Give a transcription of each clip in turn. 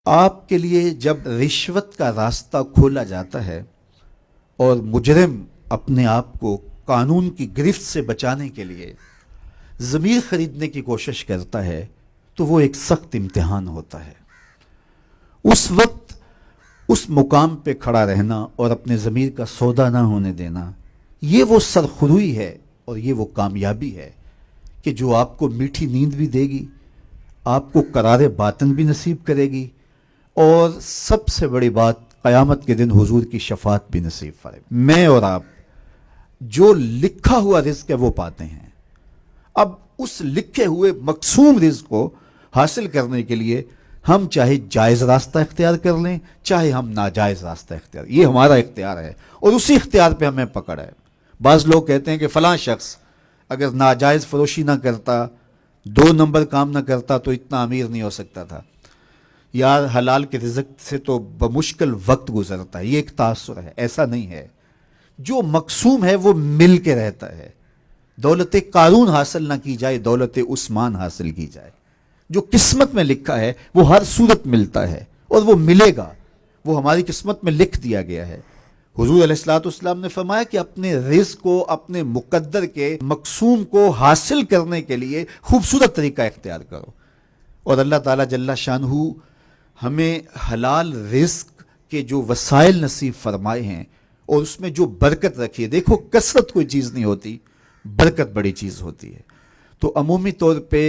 آپ کے لیے جب رشوت کا راستہ کھولا جاتا ہے اور مجرم اپنے آپ کو قانون کی گرفت سے بچانے کے لیے ضمیر خریدنے کی کوشش کرتا ہے تو وہ ایک سخت امتحان ہوتا ہے۔ اس وقت اس مقام پہ کھڑا رہنا اور اپنے ضمیر کا سودا نہ ہونے دینا، یہ وہ سرخروئی ہے اور یہ وہ کامیابی ہے کہ جو آپ کو میٹھی نیند بھی دے گی، آپ کو قرار باطن بھی نصیب کرے گی، اور سب سے بڑی بات قیامت کے دن حضور کی شفاعت بھی نصیب فرمائے۔ میں اور آپ جو لکھا ہوا رزق ہے وہ پاتے ہیں۔ اب اس لکھے ہوئے مقسوم رزق کو حاصل کرنے کے لیے ہم چاہے جائز راستہ اختیار کر لیں، چاہے ہم ناجائز راستہ اختیار، یہ ہمارا اختیار ہے اور اسی اختیار پہ ہمیں پکڑ ہے۔ بعض لوگ کہتے ہیں کہ فلاں شخص اگر ناجائز فروشی نہ کرتا، 2 نمبر کام نہ کرتا تو اتنا امیر نہیں ہو سکتا تھا۔ یار حلال کے رزق سے تو بمشکل وقت گزرتا ہے، یہ ایک تاثر ہے، ایسا نہیں ہے۔ جو مقسوم ہے وہ مل کے رہتا ہے۔ دولت قارون حاصل نہ کی جائے، دولت عثمان حاصل کی جائے۔ جو قسمت میں لکھا ہے وہ ہر صورت ملتا ہے اور وہ ملے گا، وہ ہماری قسمت میں لکھ دیا گیا ہے۔ حضور علیہ الصلوۃ والسلام نے فرمایا کہ اپنے رزق کو، اپنے مقدر کے مقسوم کو حاصل کرنے کے لیے خوبصورت طریقہ اختیار کرو، اور اللہ تعالیٰ جل شانہ ہمیں حلال رزق کے جو وسائل نصیب فرمائے ہیں اور اس میں جو برکت رکھی ہے۔ دیکھو کثرت کوئی چیز نہیں ہوتی، برکت بڑی چیز ہوتی ہے۔ تو عمومی طور پہ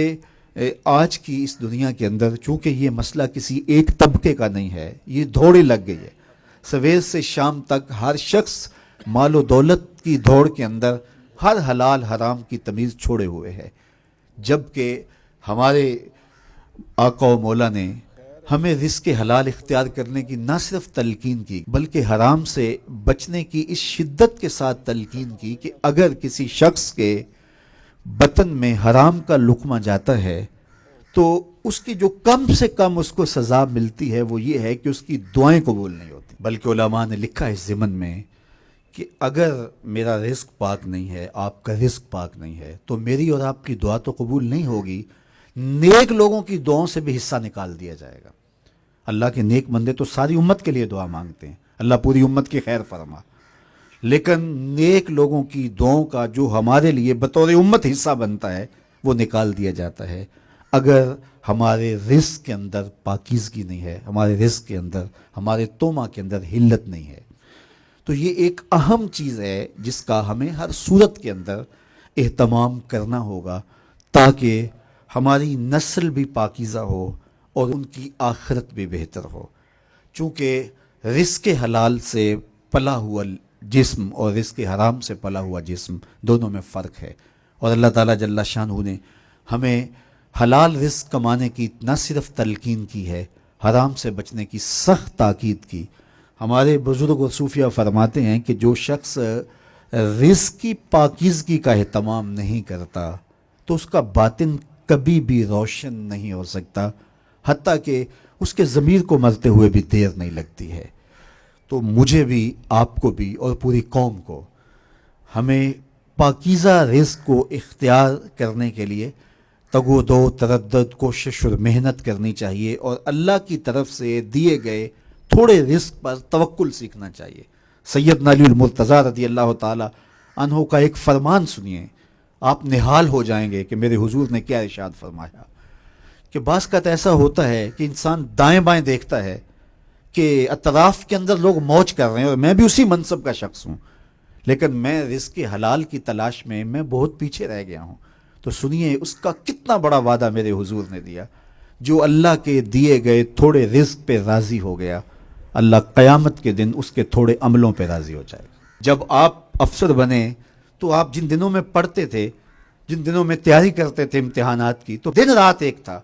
آج کی اس دنیا کے اندر چونکہ یہ مسئلہ کسی ایک طبقے کا نہیں ہے، یہ دوڑی لگ گئی ہے۔ سویر سے شام تک ہر شخص مال و دولت کی دوڑ کے اندر ہر حلال حرام کی تمیز چھوڑے ہوئے ہے، جبکہ ہمارے آقا و مولا نے ہمیں رزق حلال اختیار کرنے کی نہ صرف تلقین کی بلکہ حرام سے بچنے کی اس شدت کے ساتھ تلقین کی کہ اگر کسی شخص کے بطن میں حرام کا لقمہ جاتا ہے تو اس کی جو کم سے کم اس کو سزا ملتی ہے وہ یہ ہے کہ اس کی دعائیں قبول نہیں ہوتی۔ بلکہ علماء نے لکھا ہے اس ضمن میں کہ اگر میرا رزق پاک نہیں ہے، آپ کا رزق پاک نہیں ہے، تو میری اور آپ کی دعا تو قبول نہیں ہوگی، نیک لوگوں کی دعاؤں سے بھی حصہ نکال دیا جائے گا۔ اللہ کے نیک بندے تو ساری امت کے لیے دعا مانگتے ہیں، اللہ پوری امت کی خیر فرما، لیکن نیک لوگوں کی دعاؤں کا جو ہمارے لیے بطور امت حصہ بنتا ہے وہ نکال دیا جاتا ہے اگر ہمارے رزق کے اندر پاکیزگی نہیں ہے، ہمارے رزق کے اندر، ہمارے تومہ کے اندر حلت نہیں ہے۔ تو یہ ایک اہم چیز ہے جس کا ہمیں ہر صورت کے اندر اہتمام کرنا ہوگا تاکہ ہماری نسل بھی پاکیزہ ہو اور ان کی آخرت بھی بہتر ہو۔ چونکہ رزق حلال سے پلا ہوا جسم اور رزق حرام سے پلا ہوا جسم دونوں میں فرق ہے، اور اللہ تعالیٰ جل شانہ نے ہمیں حلال رزق کمانے کی نہ صرف تلقین کی ہے، حرام سے بچنے کی سخت تاکید کی۔ ہمارے بزرگ و صوفیہ فرماتے ہیں کہ جو شخص رزق کی پاکیزگی کا اہتمام نہیں کرتا تو اس کا باطن کبھی بھی روشن نہیں ہو سکتا، حتیٰ کہ اس کے ضمیر کو مرتے ہوئے بھی دیر نہیں لگتی ہے۔ تو مجھے بھی، آپ کو بھی اور پوری قوم کو ہمیں پاکیزہ رزق کو اختیار کرنے کے لیے تگ و دو، تردد، کوشش اور محنت کرنی چاہیے، اور اللہ کی طرف سے دیے گئے تھوڑے رزق پر توکل سیکھنا چاہیے۔ سیدنا علی المرتضیٰ رضی اللہ تعالی عنہ کا ایک فرمان سنیے، آپ نہال ہو جائیں گے کہ میرے حضور نے کیا ارشاد فرمایا کہ بعض کا ایسا ہوتا ہے کہ انسان دائیں بائیں دیکھتا ہے کہ اطراف کے اندر لوگ موج کر رہے ہیں اور میں بھی اسی منصب کا شخص ہوں، لیکن میں رزق حلال کی تلاش میں بہت پیچھے رہ گیا ہوں۔ تو سنیے اس کا کتنا بڑا وعدہ میرے حضور نے دیا، جو اللہ کے دیے گئے تھوڑے رزق پہ راضی ہو گیا، اللہ قیامت کے دن اس کے تھوڑے عملوں پہ راضی ہو جائے گا۔ جب آپ افسر بنے تو آپ جن دنوں میں پڑھتے تھے، جن دنوں میں تیاری کرتے تھے امتحانات کی، تو دن رات ایک تھا،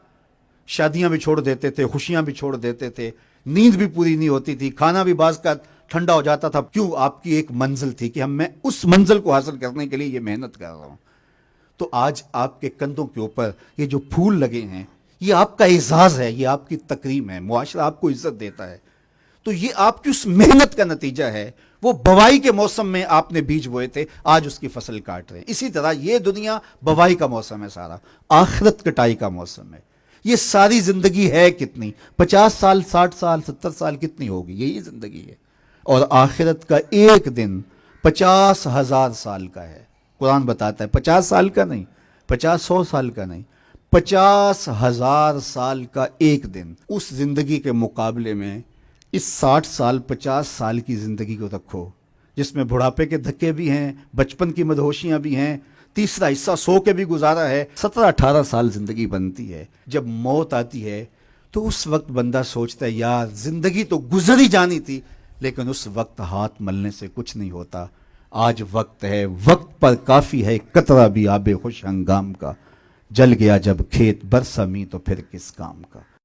شادیاں بھی چھوڑ دیتے تھے، خوشیاں بھی چھوڑ دیتے تھے، نیند بھی پوری نہیں ہوتی تھی، کھانا بھی بعض کا ٹھنڈا ہو جاتا تھا۔ کیوں؟ آپ کی ایک منزل تھی کہ میں اس منزل کو حاصل کرنے کے لیے یہ محنت کر رہا ہوں۔ تو آج آپ کے کندھوں کے اوپر یہ جو پھول لگے ہیں، یہ آپ کا اعزاز ہے، یہ آپ کی تکریم ہے، معاشرہ آپ کو عزت دیتا ہے۔ تو یہ آپ کی اس محنت کا نتیجہ ہے، وہ بوائی کے موسم میں آپ نے بیج بوئے تھے، آج اس کی فصل کاٹ رہے ہیں۔ اسی طرح یہ دنیا بوائی کا موسم ہے، سارا آخرت کٹائی کا موسم ہے۔ یہ ساری زندگی ہے کتنی؟ 50 سال، 60 سال، 70 سال کتنی ہوگی؟ یہی زندگی ہے. اور آخرت کا ایک دن 50,000 سال کا ہے. قرآن بتاتا ہے 50 سال کا نہیں، 100 سال کا نہیں، 50,000 سال کا ایک دن. اس زندگی کے مقابلے میں اس 60 سال 50 سال کی زندگی کو رکھو، جس میں بڑھاپے کے دھکے بھی ہیں، بچپن کی مدہوشیاں بھی ہیں، تیسرا حصہ سو کے بھی گزارا ہے. 17-18 سال زندگی بنتی ہے. جب موت آتی ہے تو اس وقت بندہ سوچتا ہے یار زندگی تو گزر ہی جانی تھی، لیکن اس وقت ہاتھ ملنے سے کچھ نہیں ہوتا. آج وقت ہے، وقت پر کافی ہے قطرہ بھی آب خوش ہنگام کا. جل گیا جب کھیت برسا می تو پھر کس کام کا.